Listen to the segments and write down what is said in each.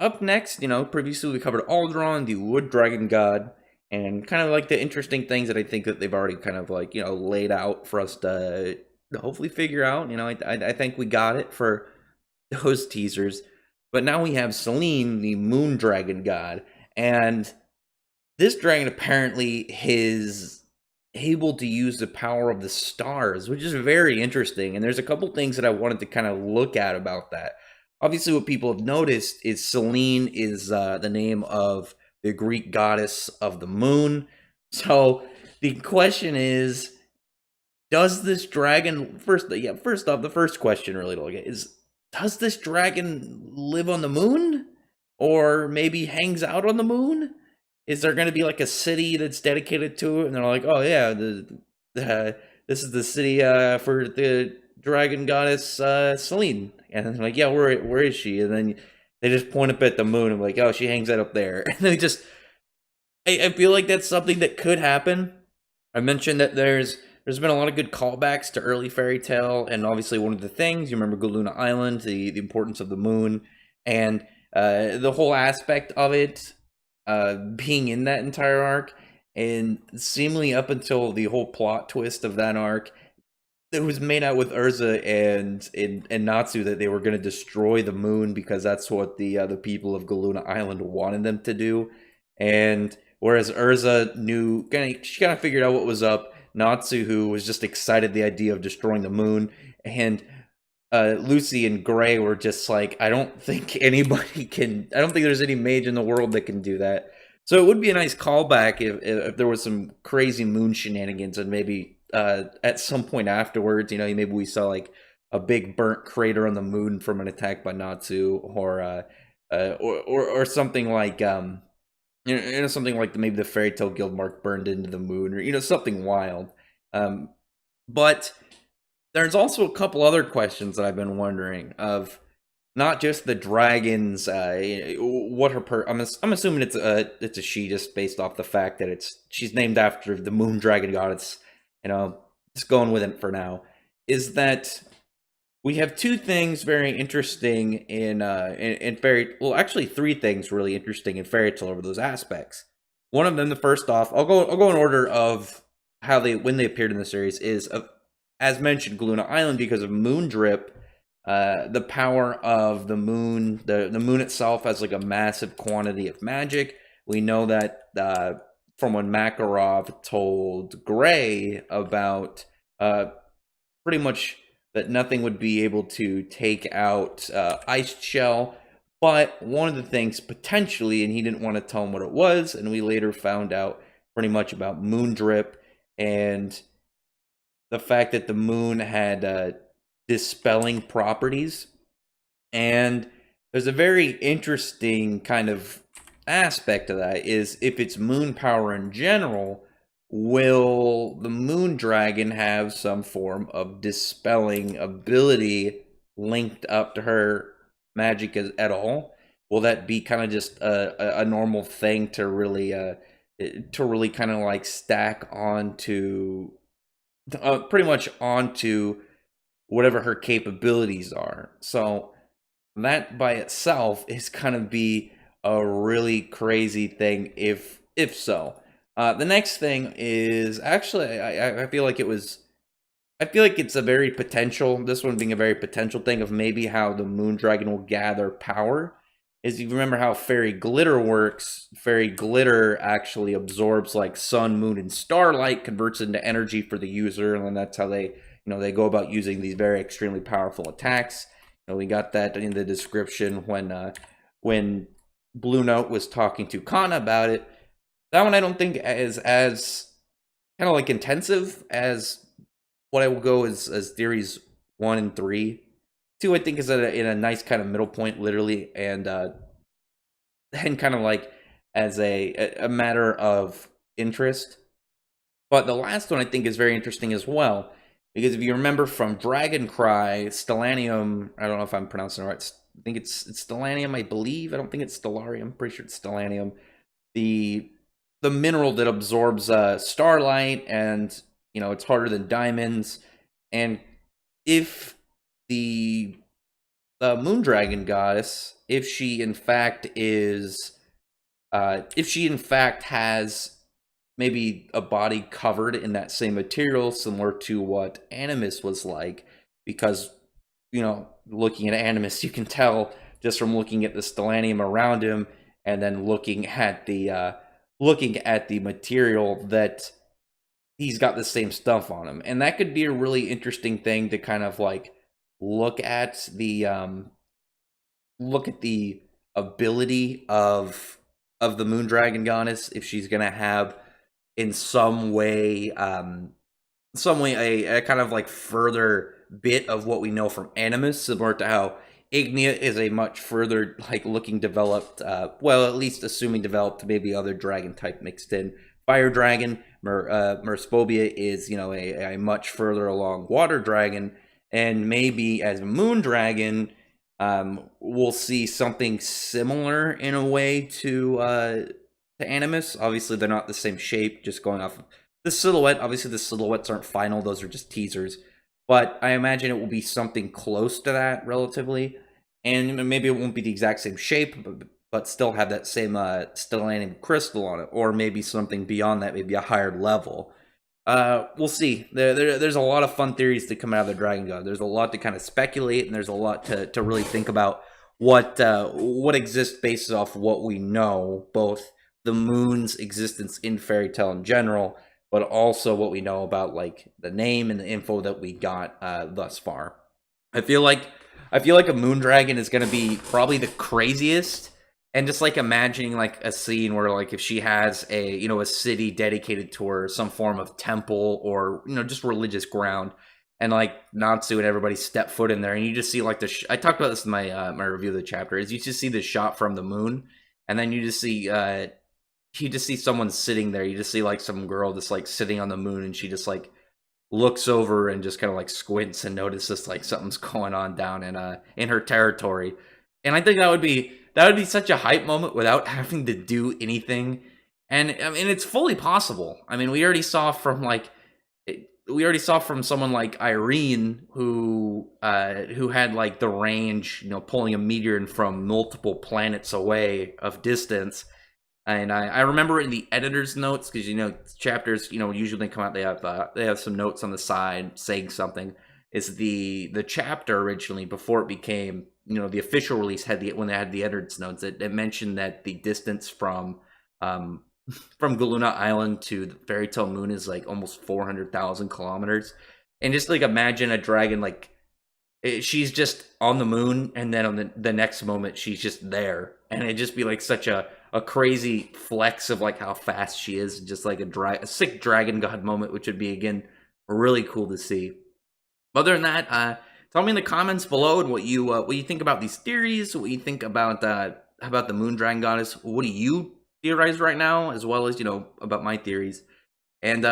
up next, previously we covered Aldron, the Wood Dragon God, and kind of like the interesting things that I think that they've already kind of like, laid out for us to hopefully figure out. I think we got it for those teasers. But now we have Selene, the Moon Dragon God, and this dragon apparently is able to use the power of the stars, which is very interesting. And there's a couple things that I wanted to kind of look at about that. Obviously, what people have noticed is Selene is the name of the Greek goddess of the moon. So the question is, does this dragon first off, the first question really to look at is, does this dragon live on the moon, or maybe hangs out on the moon? Is there going to be like a city that's dedicated to it, and they're like, oh yeah, this is the city for the dragon goddess Selene, and I'm like, yeah, where is she? And then they just point up at the moon and like, oh, she hangs out up there, and they just, I feel like that's something that could happen. I mentioned that there's been a lot of good callbacks to early fairy tale, and obviously one of the things you remember, Galuna Island, the importance of the moon, and the whole aspect of it being in that entire arc, and seemingly up until the whole plot twist of that arc, it was made out with Urza and Natsu that they were going to destroy the moon because that's what the people of Galuna Island wanted them to do, and whereas Urza she kind of figured out what was up. Natsu, who was just excited the idea of destroying the moon, and Lucy and Gray were just like, I don't think there's any mage in the world that can do that. So it would be a nice callback if there was some crazy moon shenanigans, and maybe at some point afterwards, maybe we saw like a big burnt crater on the moon from an attack by Natsu, or something like something like maybe the Fairy Tale Guild mark burned into the moon, or something wild. But there's also a couple other questions that I've been wondering of not just the dragons. What her I'm assuming it's a she, just based off the fact that she's named after the moon dragon goddess. Just going with it for now. Is that we have two things very interesting in fairy. Well, actually, three things really interesting in fairy tale over those aspects. One of them, the first off, I'll go in order of when they appeared in the series, is as mentioned, Galuna Island, because of moon drip. The power of the moon, the moon itself has like a massive quantity of magic. We know that from when Makarov told Gray about pretty much that nothing would be able to take out Ice Shell, but one of the things potentially, and he didn't want to tell him what it was, and we later found out pretty much about moon drip and the fact that the moon had dispelling properties. And there's a very interesting kind of aspect of that, is if it's moon power in general, will the moon dragon have some form of dispelling ability linked up to her magic at all? Will that be kind of just a normal thing to really kind of like stack onto pretty much onto whatever her capabilities are? So that by itself is going to be a really crazy thing if so. The next thing is actually, I feel like it's a very potential, this one being a very potential thing of maybe how the moon dragon will gather power. Is, you remember how fairy glitter works? Fairy glitter actually absorbs like sun, moon, and starlight, converts into energy for the user, and then that's how they go about using these very extremely powerful attacks. We got that in the description when Blue Note was talking to Kana about it. That one I don't think is as kind of like intensive as what I will go as theories 1 and 3. 2, I think, is in a nice kind of middle point, literally, and kind of like as a matter of interest. But the last one I think is very interesting as well, because if you remember from Dragon Cry, Stellanium, I don't know if I'm pronouncing it right, I think it's Stellanium, I believe. I don't think it's Stellarium. I'm pretty sure it's Stellanium. The mineral that absorbs starlight, and it's harder than diamonds. And if the the moon dragon goddess, if she in fact is, if she in fact has maybe a body covered in that same material, similar to what Animus was like, because, looking at Animus, you can tell just from looking at the stellanium around him, and then looking at the material, that he's got the same stuff on him. And that could be a really interesting thing to kind of like look at the ability of the moon dragon goddess, if she's gonna have in some way a kind of like further bit of what we know from Animus, similar to how Ignia is a much further like looking developed, well, at least assuming developed, maybe other dragon type mixed in. Fire dragon, Merspobia is, a much further along water dragon, and maybe as moon dragon, we'll see something similar in a way to Animus. Obviously, they're not the same shape, just going off of the silhouette. Obviously, the silhouettes aren't final, those are just teasers. But I imagine it will be something close to that, relatively. And maybe it won't be the exact same shape, but still have that same stellanium crystal on it. Or maybe something beyond that, maybe a higher level. We'll see. There's a lot of fun theories to come out of the Dragon God. There's a lot to kind of speculate, and there's a lot to really think about what exists based off what we know, both the moon's existence in fairy tale in general, but also what we know about like the name and the info that we got thus far. I feel like a moon dragon is going to be probably the craziest. And just like imagining like a scene where like if she has a a city dedicated to her, some form of temple or just religious ground, and like Natsu and everybody step foot in there, and you just see like I talked about this in my my review of the chapter, is you just see the shot from the moon, and then you just see someone sitting there. You just see like some girl just like sitting on the moon, and she just like looks over and just kind of like squints and notices like something's going on down in her territory. And I think that would be such a hype moment without having to do anything. And I mean, it's fully possible. I mean, we already saw from someone like Irene who had like the range, pulling a meteor in from multiple planets away of distance. And I remember in the editor's notes, because chapters usually come out, they have some notes on the side saying something. Is the chapter originally, before it became the official release, when they had the editor's notes, it mentioned that the distance from Galuna Island to the Fairy Tale Moon is like almost 400,000 kilometers. And just like imagine a dragon, like she's just on the moon, and then on the next moment she's just there, and it'd just be like such a crazy flex of like how fast she is, just like a sick dragon god moment, which would be again really cool to see. Other than that, tell me in the comments below and what you think about these theories, what you think about the moon dragon goddess. What do you theorize right now, as well as about my theories? And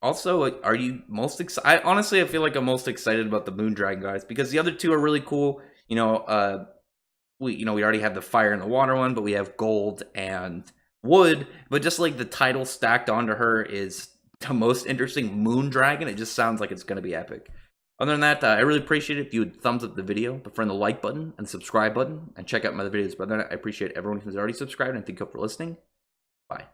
also, are you most excited? Honestly, I feel like I'm most excited about the moon dragon goddess, because the other two are really cool. We already have the fire and the water one, but we have gold and wood. But just like the title stacked onto her is the most interesting, moon dragon. It just sounds like it's going to be epic. Other than that, I really appreciate it if you would thumbs up the video, befriend the like button and subscribe button, and check out my other videos. But other than that, I appreciate everyone who's already subscribed, and thank you for listening. Bye.